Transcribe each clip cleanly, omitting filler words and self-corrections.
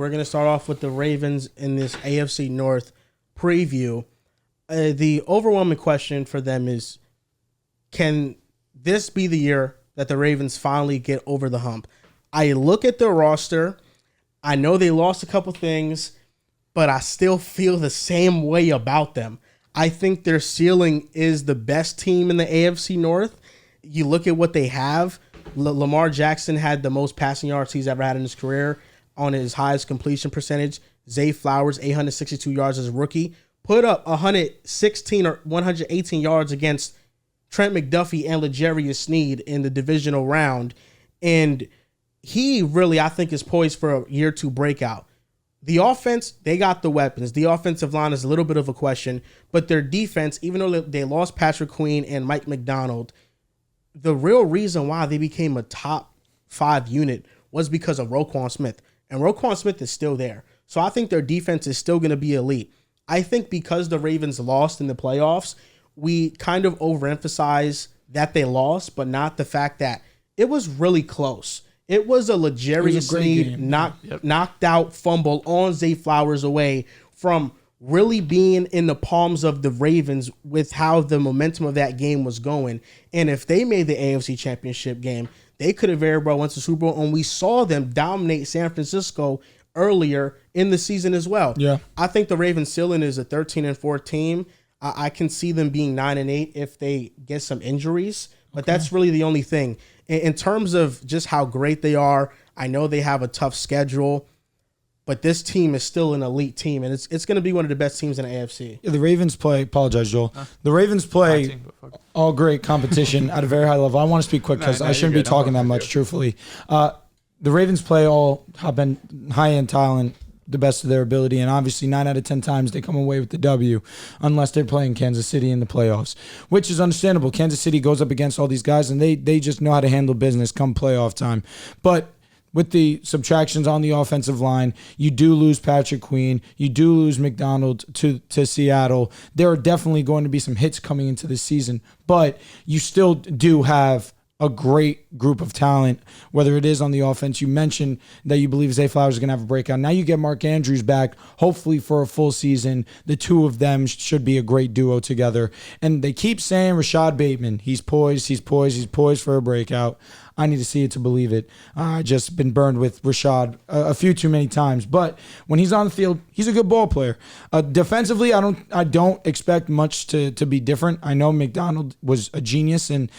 We're going to start off with the Ravens in this AFC North preview. The overwhelming question for them is, can this be the year that the Ravens finally get over the hump? I look at their roster. I know they lost a couple things, but I still feel the same way about them. I think their ceiling is the best team in the AFC North. You look at what they have. Lamar Jackson had the most passing yards he's ever had in his career on his highest completion percentage. Zay Flowers, 862 yards as a rookie. Put up 116 or 118 yards against Trent McDuffie and L'Jarius Sneed in the divisional round. And he really, I think, is poised for a year two breakout. The offense, they got the weapons. The offensive line is a little bit of a question, but their defense, even though they lost Patrick Queen and Mike McDonald, the real reason why they became a top 5 unit was because of Roquan Smith. And Roquan Smith is still there. So I think their defense is still going to be elite. I think because the Ravens lost in the playoffs, we kind of overemphasize that they lost, but not the fact that it was really close. It was a L'Jarius Sneed knocked out fumble on Zay Flowers away from really being in the palms of the Ravens with how the momentum of that game was going. And if they made the AFC Championship game, they could have very well went to Super Bowl, and we saw them dominate San Francisco earlier in the season as well. Yeah, I think the Ravens ceiling is a 13-4 team. I can see them being 9-8 if they get some injuries, but that's really the only thing. In terms of just how great they are, I know they have a tough schedule, but this team is still an elite team, and it's going to be one of the best teams in the AFC. Yeah, the Ravens play, apologize, Joel. The Ravens play all great competition at a very high level. I want to speak quick because I shouldn't be talking that much, truthfully. The Ravens play all high-end talent, the best of their ability, and obviously 9 out of 10 times they come away with the W unless they're playing Kansas City in the playoffs, which is understandable. Kansas City goes up against all these guys, and they just know how to handle business come playoff time. But with the subtractions on the offensive line, you do lose Patrick Queen, you do lose McDonald to Seattle. There are definitely going to be some hits coming into this season, but you still do have a great group of talent, whether it is on the offense. You mentioned that you believe Zay Flowers is going to have a breakout. Now you get Mark Andrews back, hopefully for a full season. The two of them should be a great duo together. And they keep saying Rashad Bateman, he's poised for a breakout. I need to see it to believe it. I just been burned with Rashad a few too many times. But when he's on the field, he's a good ball player. Defensively, I don't expect much to be different. I know McDonald was a genius, and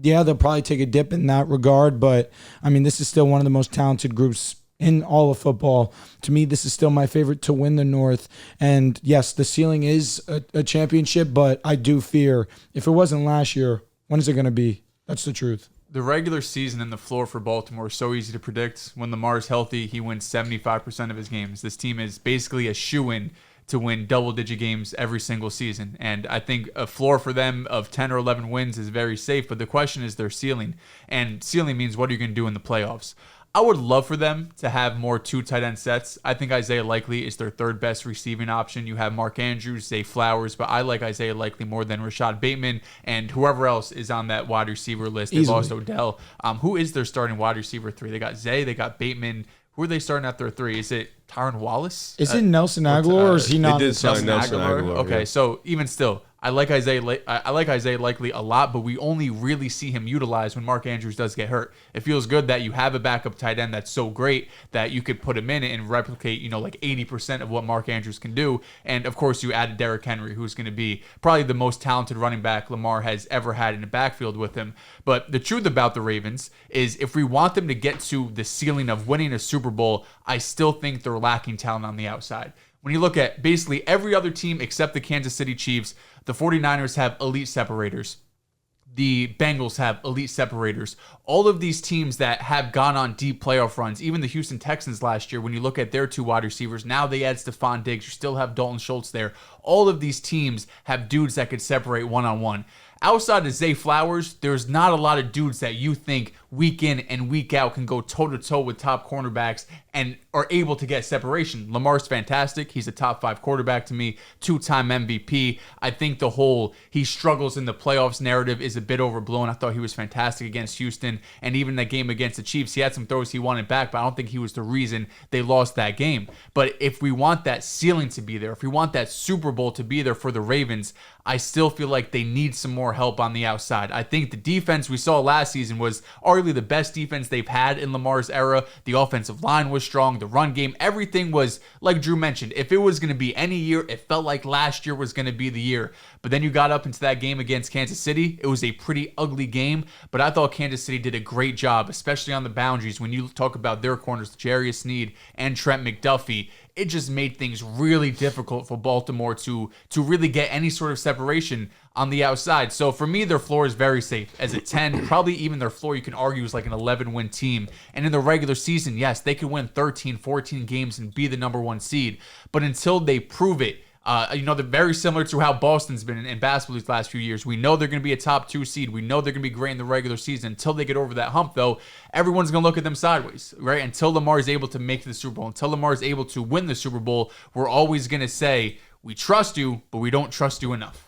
yeah, they'll probably take a dip in that regard. But I mean, this is still one of the most talented groups in all of football. To me, this is still my favorite to win the North. And yes, the ceiling is a championship, but I do fear if it wasn't last year, when is it going to be? That's the truth. The regular season and the floor for Baltimore is so easy to predict. When Lamar's healthy, he wins 75% of his games. This team is basically a shoo-in to win double-digit games every single season. And I think a floor for them of 10 or 11 wins is very safe, but the question is their ceiling. And ceiling means what are you going to do in the playoffs? I would love for them to have more 2 tight end sets. I think Isaiah Likely is their 3rd best receiving option. You have Mark Andrews, Zay Flowers, but I like Isaiah Likely more than Rashad Bateman and whoever else is on that wide receiver list. They lost Odell. Who is their starting wide receiver 3? They got Zay, they got Bateman. Who are they starting at their 3? Is it Tyron Wallace? Is it Nelson Aguilar or is he not? They did sign Nelson Aguilar. Okay, so even still, I like Isaiah Likely a lot, but we only really see him utilized when Mark Andrews does get hurt. It feels good that you have a backup tight end that's so great that you could put him in and replicate, like 80% of what Mark Andrews can do. And of course, you added Derrick Henry, who's going to be probably the most talented running back Lamar has ever had in the backfield with him. But the truth about the Ravens is if we want them to get to the ceiling of winning a Super Bowl, I still think they're lacking talent on the outside. When you look at basically every other team except the Kansas City Chiefs, the 49ers have elite separators. The Bengals have elite separators. All of these teams that have gone on deep playoff runs, even the Houston Texans last year, when you look at their 2 wide receivers, now they add Stephon Diggs. You still have Dalton Schultz there. All of these teams have dudes that could separate one-on-one. outside of Zay Flowers, there's not a lot of dudes that you think week in and week out can go toe-to-toe with top cornerbacks and are able to get separation. Lamar's fantastic. He's a top 5 quarterback to me, 2-time MVP. I think the whole he struggles in the playoffs narrative is a bit overblown. I thought he was fantastic against Houston, and even that game against the Chiefs, he had some throws he wanted back, but I don't think he was the reason they lost that game. But if we want that ceiling to be there, if we want that Super Bowl to be there for the Ravens, I still feel like they need some more help on the outside. I think the defense we saw last season was arguably the best defense they've had in Lamar's era. The offensive line was strong. The run game, everything was, like Drew mentioned, if it was going to be any year, it felt like last year was going to be the year. But then you got up into that game against Kansas City. It was a pretty ugly game, but I thought Kansas City did a great job, especially on the boundaries. When you talk about their corners, Jarius Sneed and Trent McDuffie, it just made things really difficult for Baltimore to really get any sort of separation on the outside. So for me, their floor is very safe. As a 10, probably even their floor you can argue is like an 11-win team. And in the regular season, yes, they could win 13, 14 games and be the number 1 seed. But until they prove it, they're very similar to how Boston's been in basketball these last few years. We know they're going to be a top 2 seed. We know they're going to be great in the regular season. Until they get over that hump, though, everyone's going to look at them sideways, right? Until Lamar is able to make the Super Bowl, until Lamar is able to win the Super Bowl, we're always going to say, we trust you, but we don't trust you enough.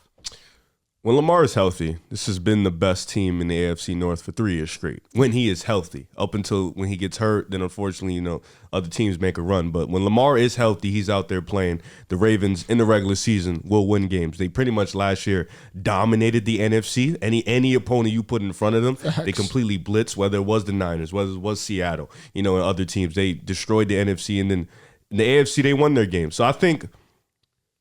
When Lamar is healthy, this has been the best team in the AFC North for 3 years straight. When he is healthy, up until when he gets hurt, then unfortunately, other teams make a run. But when Lamar is healthy, he's out there playing. The Ravens in the regular season will win games. They pretty much last year dominated the NFC. Any opponent you put in front of them, they completely blitzed, whether it was the Niners, whether it was Seattle, and other teams. They destroyed the NFC, and then in the AFC, they won their game. So I think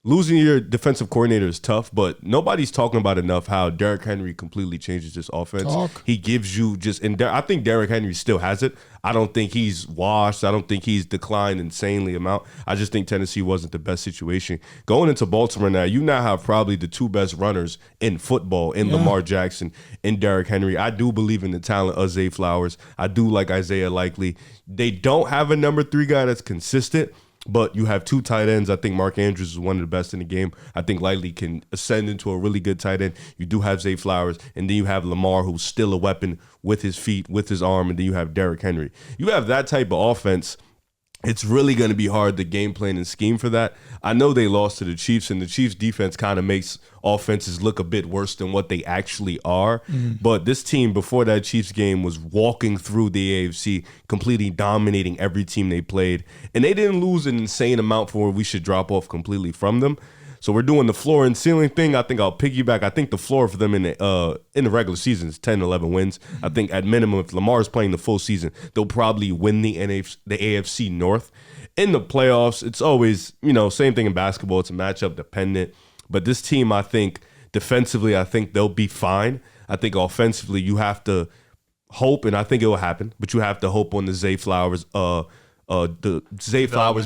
losing your defensive coordinator is tough, but nobody's talking about enough how Derrick Henry completely changes this offense. He gives you I think Derrick Henry still has it. I don't think he's washed. I don't think he's declined insanely amount. I just think Tennessee wasn't the best situation. Going into Baltimore now, you now have probably the 2 best runners in football in Lamar Jackson and Derrick Henry. I do believe in the talent of Zay Flowers. I do like Isaiah Likely. They don't have a number 3 guy that's consistent, but you have 2 tight ends. I think Mark Andrews is one of the best in the game. I think Likely can ascend into a really good tight end. You do have Zay Flowers, and then you have Lamar, who's still a weapon with his feet, with his arm, and then you have Derrick Henry. You have that type of offense. It's really going to be hard to game plan and scheme for that. I know they lost to the Chiefs, and the Chiefs defense kind of makes offenses look a bit worse than what they actually are. But this team before that Chiefs game was walking through the AFC, completely dominating every team they played. And they didn't lose an insane amount for where we should drop off completely from them. So we're doing the floor and ceiling thing. I think I'll piggyback. I think the floor for them in the regular season is 10, 11 wins. I think at minimum, if Lamar is playing the full season, they'll probably win the AFC North. In the playoffs, it's always, same thing in basketball. It's a matchup dependent. But this team, I think, defensively, I think they'll be fine. I think offensively, you have to hope, and I think it will happen, but you have to hope on the Zay Flowers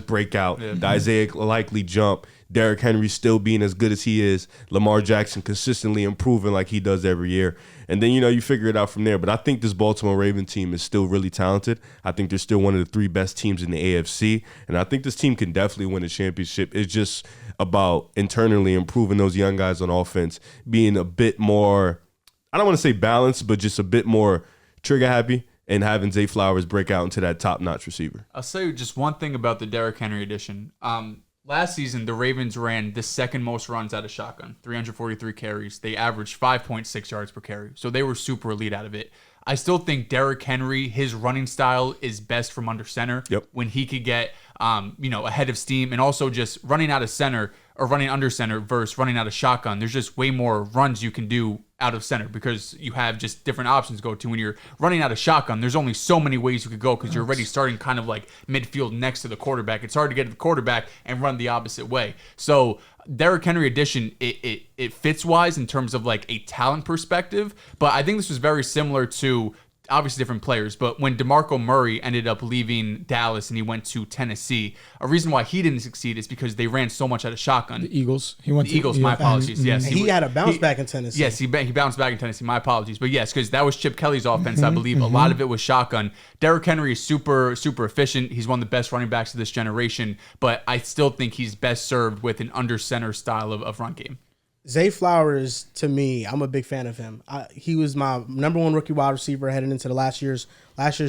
breakout, the Isaiah Likely jump, Derrick Henry still being as good as he is, Lamar Jackson consistently improving like he does every year. And then, you figure it out from there. But I think this Baltimore Ravens team is still really talented. I think they're still one of the 3 best teams in the AFC. And I think this team can definitely win a championship. It's just about internally improving those young guys on offense, being a bit more, I don't want to say balanced, but just a bit more trigger happy, and having Zay Flowers break out into that top-notch receiver. I'll say just one thing about the Derrick Henry edition. Last season, the Ravens ran the second most runs out of shotgun, 343 carries. They averaged 5.6 yards per carry, so they were super elite out of it. I still think Derrick Henry, his running style is best from under center. When he could get, ahead of steam, and also just running out of center or running under center versus running out of shotgun. There's just way more runs you can do out of center because you have just different options to go to. When you're running out of shotgun, there's only so many ways you could go because you're already starting kind of like midfield next to the quarterback. It's hard to get to the quarterback and run the opposite way. So Derrick Henry edition, it fits wise in terms of like a talent perspective, but I think this was very similar to obviously different players, but when DeMarco Murray ended up leaving Dallas and he went to Tennessee, a reason why he didn't succeed is because they ran so much out of shotgun. The Eagles. My apologies. Yes, he had a bounce back in Tennessee. Yes, he bounced back in Tennessee. My apologies. But yes, because that was Chip Kelly's offense, I believe. A lot of it was shotgun. Derrick Henry is super, super efficient. He's one of the best running backs of this generation, but I still think he's best served with an under center style of run game. Zay Flowers, to me, I'm a big fan of him. He was my number one rookie wide receiver heading into the last year's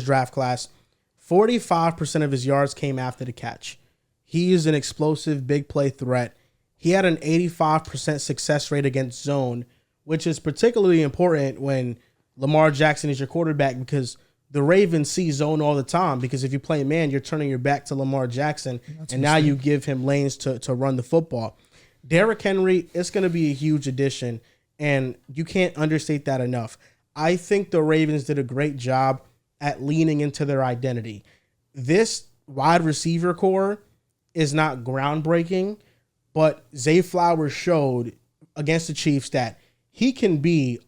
draft class. 45% of his yards came after the catch. He is an explosive, big play threat. He had an 85% success rate against zone, which is particularly important when Lamar Jackson is your quarterback because the Ravens see zone all the time because if you play man, you're turning your back to Lamar Jackson, and now you give him lanes to run the football. Derrick Henry, it's going to be a huge addition, and you can't understate that enough. I think the Ravens did a great job at leaning into their identity. This wide receiver core is not groundbreaking, but Zay Flowers showed against the Chiefs that he can be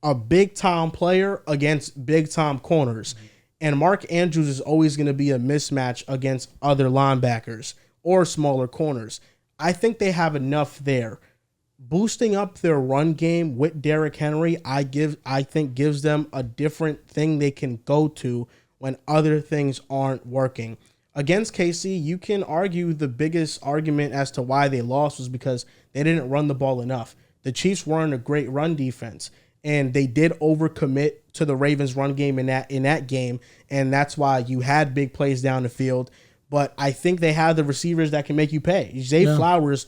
a big-time player against big-time corners. And Mark Andrews is always going to be a mismatch against other linebackers or smaller corners. I think they have enough there. Boosting up their run game with Derrick Henry, I think gives them a different thing they can go to when other things aren't working. Against KC, you can argue the biggest argument as to why they lost was because they didn't run the ball enough. The Chiefs weren't a great run defense, and they did overcommit to the Ravens' run game in that game, and that's why you had big plays down the field. But I think they have the receivers that can make you pay. Zay Flowers,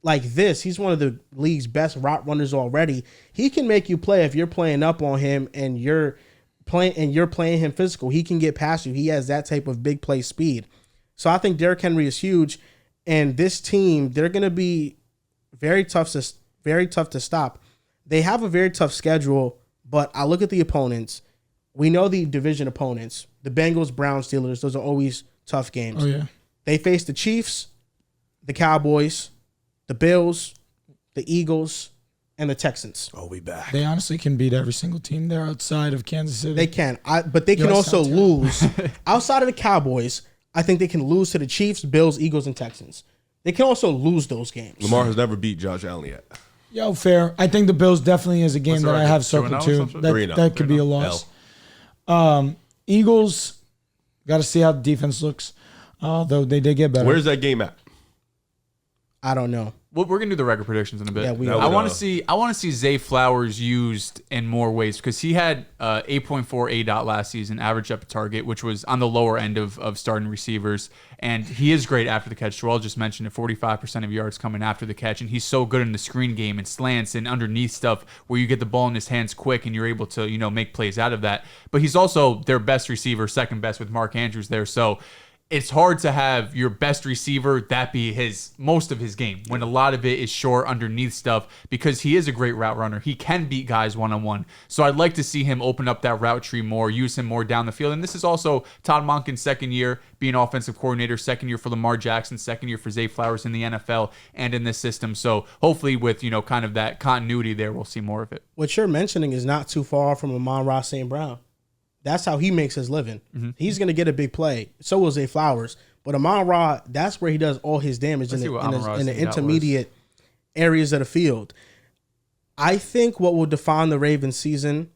like this, he's one of the league's best route runners already. He can make you play if you're playing up on him and you're playing him physical. He can get past you. He has that type of big play speed. So I think Derrick Henry is huge, and this team, they're going to be very tough to stop. They have a very tough schedule, but I look at the opponents. We know the division opponents, the Bengals, Browns, Steelers. Those are always tough games. Oh yeah. They face the Chiefs, the Cowboys, the Bills, the Eagles, and the Texans. Oh, we back. They honestly can beat every single team there outside of Kansas City. They can, but they can also lose. Outside of the Cowboys, I think they can lose to the Chiefs, Bills, Eagles, and Texans. They can also lose those games. Lamar has never beat Josh Allen yet. Yo, fair. I think the Bills definitely is a game that I have circled too. That could be a loss. Eagles, got to see how the defense looks. Though they did get better. Where's that game at? I don't know. Well, we're gonna do the record predictions in a bit. Yeah, I want to see Zay Flowers used in more ways because he had 8.4 A-dot last season, average up target, which was on the lower end of starting receivers. And he is great after the catch. Joel just mentioned it, 45% of yards coming after the catch, and he's so good in the screen game and slants and underneath stuff where you get the ball in his hands quick and you're able to make plays out of that. But he's also their best receiver, second best with Mark Andrews there. So it's hard to have your best receiver that be most of his game when a lot of it is short underneath stuff because he is a great route runner. He can beat guys one-on-one. So I'd like to see him open up that route tree more, use him more down the field. And this is also Todd Monken's second year being offensive coordinator, second year for Lamar Jackson, second year for Zay Flowers in the NFL and in this system. So hopefully with, kind of that continuity there, we'll see more of it. What you're mentioning is not too far from Amon-Ra St. Brown. That's how he makes his living. Mm-hmm. He's going to get a big play. So will Zay Flowers. But Amon-Ra, that's where he does all his damage in the intermediate areas of the field. I think what will define the Ravens season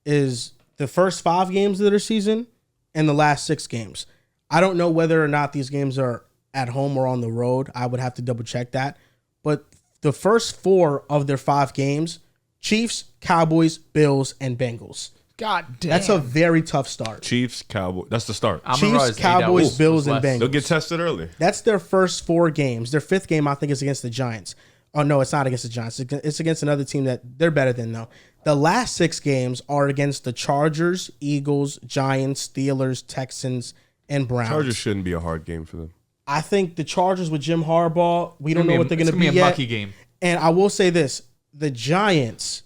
is the first 5 games of their season and the last 6 games. I don't know whether or not these games are at home or on the road. I would have to double check that. But the first 4 of their 5 games, Chiefs, Cowboys, Bills, and Bengals. God damn. That's a very tough start. Chiefs, Cowboys. That's the start. Chiefs, Cowboys, Bills, and Bengals. They'll get tested early. That's their first 4 games. Their 5th game, I think, is against the Giants. Oh, no, it's not against the Giants. It's against another team that they're better than, though. The last 6 games are against the Chargers, Eagles, Giants, Steelers, Texans, and Browns. Chargers shouldn't be a hard game for them. I think the Chargers with Jim Harbaugh, we don't know what they're going to be yet. It's going to be a mucky game. And I will say this. The Giants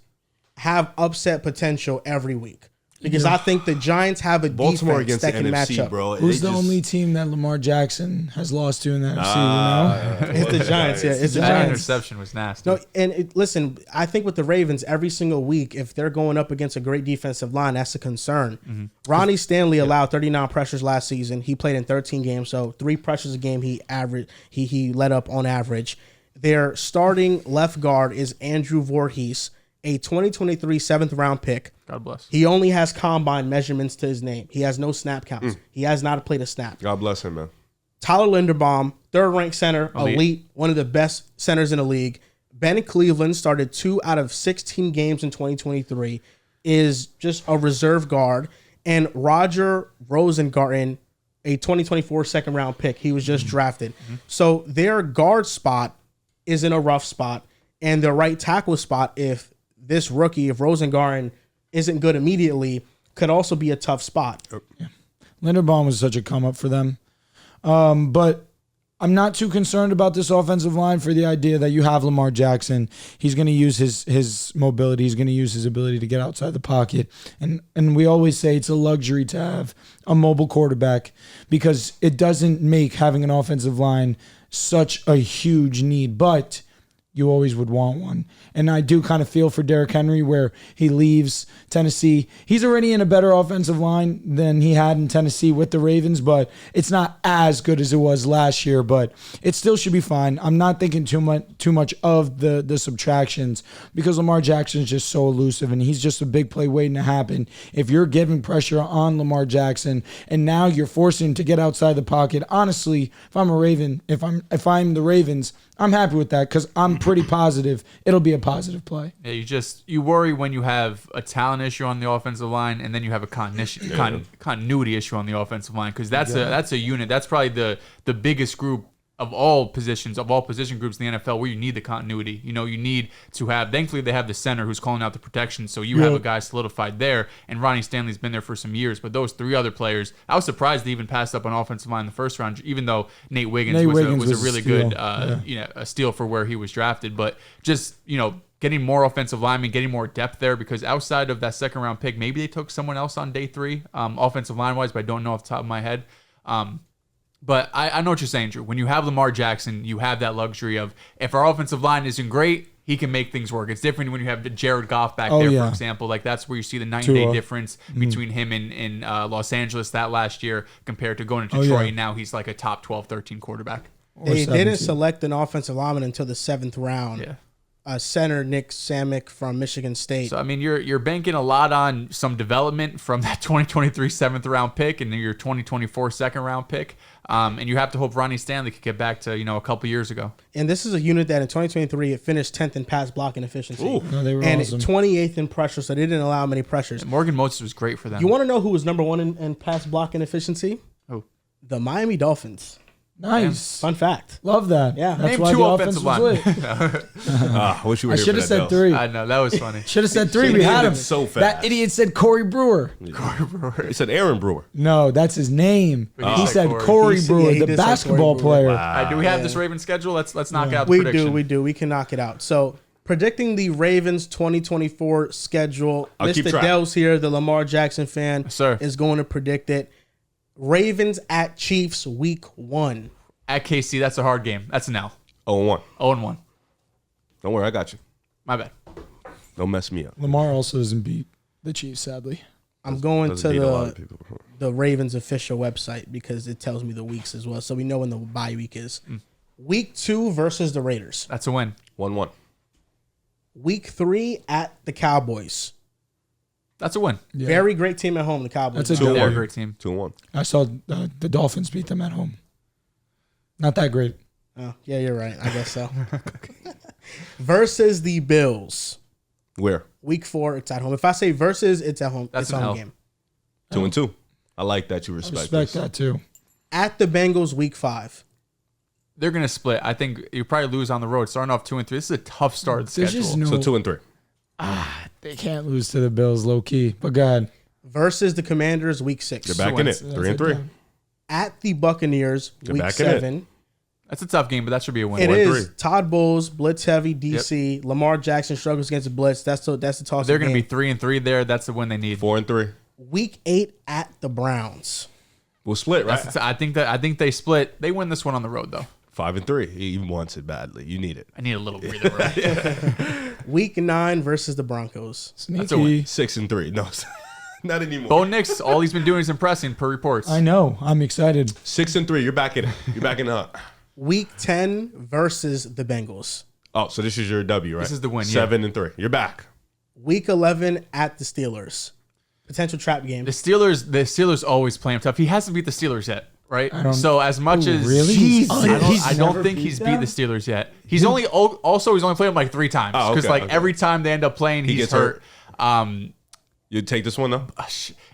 have upset potential every week. Because I think the Giants have a Baltimore defense against that can the match NFC, up. bro. Who's the only team that Lamar Jackson has lost to in the NFC? It's the Giants. Yeah, it's the That Giants. interception was nasty. No, and listen, I think with the Ravens, every single week, if they're going up against a great defensive line, that's a concern. Mm-hmm. Ronnie Stanley allowed 39 pressures last season. He played in 13 games, so 3 pressures a game he let up on average. Their starting left guard is Andrew Voorhees, a 2023 7th-round pick. God bless. He only has combine measurements to his name. He has no snap counts. He has not played a snap. God bless him, man. Tyler Linderbaum, 3rd-ranked center, elite, one of the best centers in the league. Ben Cleveland started 2 out of 16 games in 2023, is just a reserve guard. And Roger Rosengarten, a 2024 second-round pick, he was just drafted. So their guard spot is in a rough spot, and their right tackle spot, if this rookie, if Rosengarten isn't good immediately, could also be a tough spot. Yeah. Linderbaum was such a come-up for them. But I'm not too concerned about this offensive line for the idea that you have Lamar Jackson. He's going to use his mobility. He's going to use his ability to get outside the pocket. And we always say it's a luxury to have a mobile quarterback because it doesn't make having an offensive line such a huge need. But you always would want one. And I do kind of feel for Derrick Henry where he leaves Tennessee. He's already in a better offensive line than he had in Tennessee with the Ravens, but it's not as good as it was last year, but it still should be fine. I'm not thinking too much of the subtractions because Lamar Jackson is just so elusive and he's just a big play waiting to happen. If you're giving pressure on Lamar Jackson and now you're forcing him to get outside the pocket, honestly, if I'm a Raven, if I'm the Ravens, I'm happy with that because I'm pretty positive it'll be a positive play. Yeah, you worry when you have a talent issue on the offensive line and then you have a continuity issue on the offensive line because that's a unit. That's probably the biggest group of all position groups in the NFL where you need the continuity. You need to have, thankfully they have the center who's calling out the protection, so you have a guy solidified there, and Ronnie Stanley's been there for some years, but those 3 other players, I was surprised they even passed up on offensive line in the first round, even though Nate Wiggins was a really good a steal for where he was drafted, but just, getting more offensive linemen, getting more depth there, because outside of that second round pick, maybe they took someone else on day 3, offensive line wise, but I don't know off the top of my head. But I know what you're saying, Drew. When you have Lamar Jackson, you have that luxury of, if our offensive line isn't great, he can make things work. It's different when you have Jared Goff back there, for example. Like, that's where you see the 90-day difference between him in Los Angeles that last year compared to going to Detroit. And now he's like a top 12, 13 quarterback. They didn't select an offensive lineman until the 7th round. Yeah. Center Nick Samick from Michigan State. So, I mean, you're banking a lot on some development from that 2023 7th round pick and your 2024 second round pick. And you have to hope Ronnie Stanley could get back to, a couple years ago. And this is a unit that in 2023, it finished 10th in pass blocking efficiency. Ooh. No, they were and awesome. 28th in pressure, so they didn't allow many pressures. And Morgan Moses was great for them. You want to know who was number 1 in pass blocking efficiency? Who? The Miami Dolphins. Nice. Fun fact. Love that. Yeah. That's Name why 2 the offensive linemen. I wish you were I here should for have that, said 3. I know, that was funny. Should have said 3. He We had named him. it so fast. That idiot said Corey Brewer. He said Aaron Brewer. No, that's his name. But He said Corey. Corey He Brewer, did the say basketball Corey Brewer. player. All right, do we have this Ravens schedule? Let's knock out the We prediction. do. We can knock it out. So, predicting the Ravens 2024 schedule. I'll keep Mr. track. Dell's here, the Lamar Jackson fan, Yes, sir. is going to predict it. Ravens at Chiefs week 1. At KC, that's a hard game. That's an L. 0-1. 0-1. Don't worry, I got you. My bad. Don't mess me up. Lamar also doesn't beat the Chiefs, sadly. I'm going Doesn't beat a lot of to people. the Ravens official website because it tells me the weeks as well. So we know when the bye week is. Week 2 versus the Raiders. That's a win. 1-1. Week 3 at the Cowboys. That's a win. Yeah. Very great team at home, the Cowboys. That's a They're a W. great team. 2-1. I saw the Dolphins beat them at home. Not that great. Oh, yeah, you're right. I guess so. Versus the Bills. Where? Week 4, it's at home. If I say versus, it's at home. That's it's a an home L. game. 2-2. I like that you respect Respect this. that too. At the Bengals, week 5. They're going to split. I think you probably lose on the road. Starting off 2-3. This is a tough start of the There's schedule. just no. So 2-3. They can't lose to the Bills, low key. But God, Versus the Commanders, week 6. You're back in it. That's 3-3. At the Buccaneers, You're week back in it. 7. That's a tough game, but that should be a win. It 4-3. is Todd Bowles, blitz heavy DC. Lamar Jackson struggles against the blitz. That's the toss. They're going to be 3-3 there. That's the win they need. 4-3. Week 8 at the Browns. We'll split, right? I think they split. They win this one on the road though. 5-3. He wants it badly. You need it. I need a little breather room. Week 9 versus the Broncos. That's a win. sneaky. 6-3. No, not anymore. Bo Nix, all he's been doing is impressing per reports. I know. I'm excited. 6-3. You're back in it. You're back in the hunt. Week 10 versus the Bengals. Oh, so this is your W, right? This is the win, yeah. 7-3. You're back. Week 11 at the Steelers. Potential trap game. The Steelers always play him tough. He hasn't beat the Steelers yet, right? So as much as really? I don't think he's beat the Steelers yet. He's only played them like 3 times because every time they end up playing, he gets hurt. You take this one though.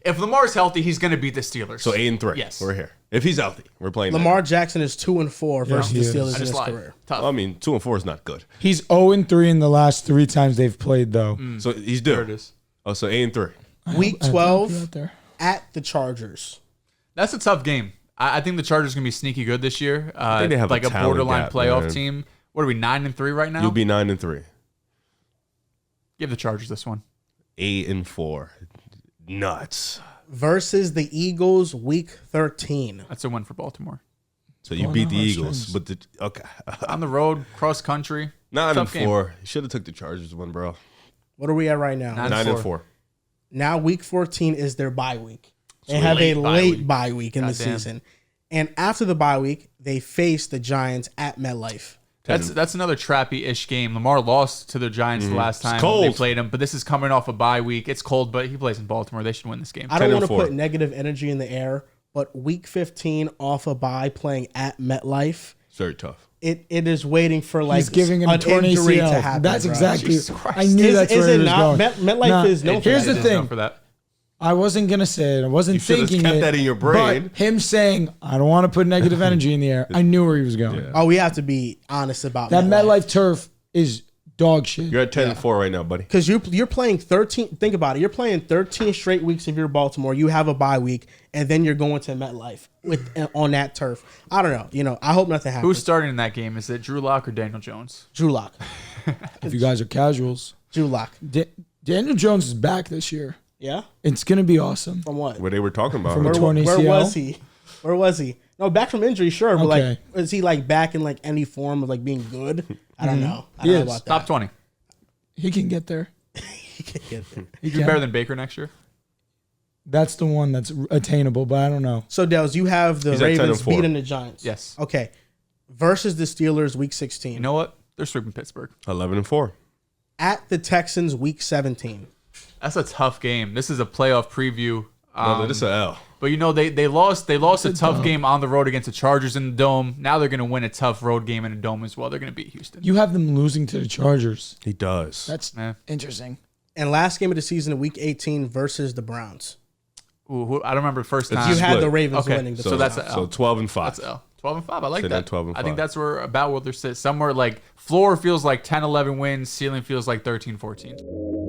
If Lamar's healthy, he's going to beat the Steelers. So 8-3. Yes, we're here. If he's healthy, we're playing. Lamar Jackson is 2-4 versus the Steelers in his career. Tough. Well, I mean, 2-4 is not good. He's 0-3 in the last 3 times they've played, though. So he's due. There it is. Oh, so 8-3. Week 12 at the Chargers. That's a tough game. I think the Chargers going to be sneaky good this year. I think they have like a talent borderline gap, playoff man. team. What are we, 9-3 right now? You'll be 9-3. Give the Chargers this one. 8-4. Nuts. Versus the Eagles, week 13. That's a win for Baltimore. So you beat the Eagles, but okay. On the road, cross country. 9-4. You should have took the Chargers one, bro. What are we at right now? 9-4. Now week 14 is their bye week. They have a late bye week in the season. And after the bye week, they face the Giants at MetLife. That's another trappy-ish game. Lamar lost to the Giants the last time they played him, but this is coming off a bye week. It's cold, but he plays in Baltimore. They should win this game. I don't want to put negative energy in the air, but week 15 off a bye playing at MetLife. It's very tough. It is waiting for like he's giving him an injury to ACL. happen. That's bro. exactly. I knew that's where it was going. MetLife is no. Here's the thing. For that. I wasn't gonna say it. I wasn't You thinking kept it. that in your brain. But him saying, "I don't want to put negative energy in the air." I knew where he was going. Yeah. Oh, we have to be honest about That MetLife turf is dog shit. You're at 10-4 right now, buddy. Because you're playing 13. Think about it. You're playing 13 straight weeks if you're Baltimore. You have a bye week, and then you're going to MetLife on that turf. I don't know. I hope nothing happens. Who's starting in that game? Is it Drew Lock or Daniel Jones? Drew Lock? If you guys are casuals, Drew Lock. Daniel Jones is back this year. Yeah. It's gonna be awesome. From what? What they were talking about. From a huh? torn Where ACL? was he? Where was he? No, back from injury, sure, but Okay. like, is he like back in like any form of like being good? I don't know. I He don't know is. about that. Top 20. He can get there. He can get there. He do better than Baker next year. That's the one that's attainable, but I don't know. So, Dels, you have the He's at Ravens 10-4. beating the Giants. Yes. Okay. Versus the Steelers, week 16. You know what? They're sweeping Pittsburgh. 11-4. At the Texans, week 17. That's a tough game. This is a playoff preview. No, this is an L. But they lost a tough game on the road against the Chargers in the Dome. Now they're going to win a tough road game in a Dome as well. They're going to beat Houston. You have them losing to the Chargers. He does. That's interesting. And last game of the season, week 18 versus the Browns. Ooh, I don't remember the first time. You had split. the Ravens Okay, winning. so that's a L. So 12-5. That's L. 12-5. I like Sitting that. at 12-5. I think that's where they're somewhere like floor feels like 10-11 wins, ceiling feels like 13-14.